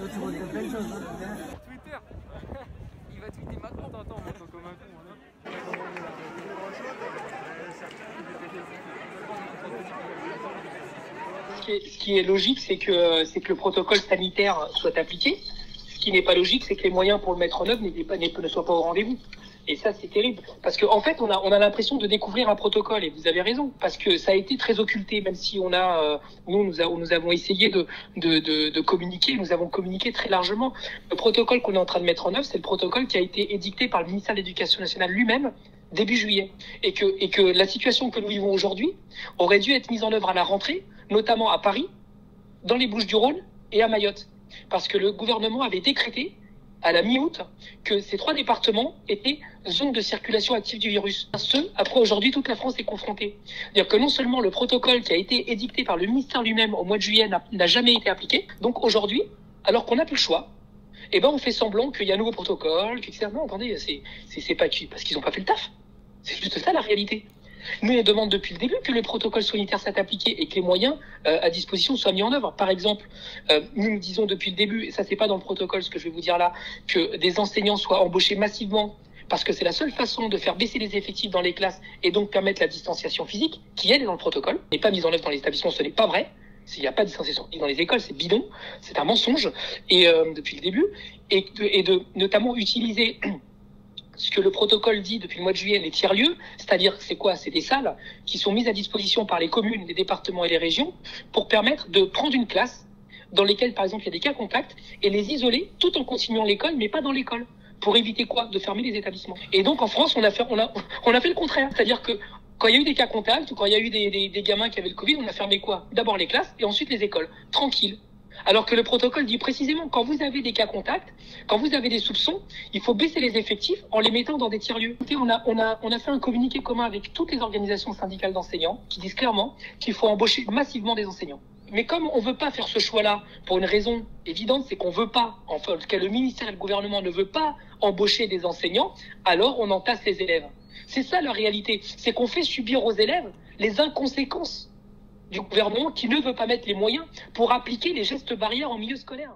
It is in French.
Toi, tu regrettes plein de choses. Hein. Twitter. Il va tweeter maintenant. Attends, on entend comme un con. Ce qui est logique, c'est que le protocole sanitaire soit appliqué. Ce qui n'est pas logique, c'est que les moyens pour le mettre en œuvre ne soient pas au rendez-vous. Et ça, c'est terrible. Parce qu'en fait, on a l'impression de découvrir un protocole. Et vous avez raison. Parce que ça a été très occulté, même si nous avons essayé de communiquer. Nous avons communiqué très largement. Le protocole qu'on est en train de mettre en œuvre, c'est le protocole qui a été édicté par le ministère de l'Éducation nationale lui-même début juillet. Et que la situation que nous vivons aujourd'hui aurait dû être mise en œuvre à la rentrée, notamment à Paris, dans les Bouches-du-Rhône et à Mayotte. Parce que le gouvernement avait décrété à la mi-août, que ces 3 départements étaient zones de circulation active du virus. Après aujourd'hui, toute la France est confrontée. C'est-à-dire que non seulement le protocole qui a été édicté par le ministère lui-même au mois de juillet n'a jamais été appliqué, donc aujourd'hui, alors qu'on n'a plus le choix, on fait semblant qu'il y a un nouveau protocole, etc. Non, attendez, c'est pas parce qu'ils n'ont pas fait le taf. C'est juste ça la réalité. Nous, on demande depuis le début que le protocole sanitaire soit appliqué et que les moyens à disposition soient mis en œuvre. Par exemple, nous disons depuis le début, et ça c'est pas dans le protocole ce que je vais vous dire là, que des enseignants soient embauchés massivement parce que c'est la seule façon de faire baisser les effectifs dans les classes et donc permettre la distanciation physique, qui elle est dans le protocole, n'est pas mise en œuvre dans les établissements, ce n'est pas vrai. S'il n'y a pas de distanciation dans les écoles, c'est bidon, c'est un mensonge, et depuis le début, et de notamment utiliser ce que le protocole dit depuis le mois de juillet, les tiers-lieux, c'est-à-dire c'est quoi? C'est des salles qui sont mises à disposition par les communes, les départements et les régions pour permettre de prendre une classe dans lesquelles, par exemple, il y a des cas contacts et les isoler tout en continuant l'école, mais pas dans l'école. Pour éviter quoi? De fermer les établissements. Et donc en France, on a fait le contraire, c'est-à-dire que quand il y a eu des cas contacts ou quand il y a eu des gamins qui avaient le Covid, on a fermé quoi? D'abord les classes et ensuite les écoles, tranquille. Alors que le protocole dit précisément, quand vous avez des cas contacts, quand vous avez des soupçons, il faut baisser les effectifs en les mettant dans des tiers-lieux. On a fait un communiqué commun avec toutes les organisations syndicales d'enseignants qui disent clairement qu'il faut embaucher massivement des enseignants. Mais comme on veut pas faire ce choix-là, pour une raison évidente, c'est qu'on veut pas, enfin, en tout cas le ministère et le gouvernement ne veut pas embaucher des enseignants, alors on entasse les élèves. C'est ça la réalité, c'est qu'on fait subir aux élèves les inconséquences du gouvernement qui ne veut pas mettre les moyens pour appliquer les gestes barrières en milieu scolaire.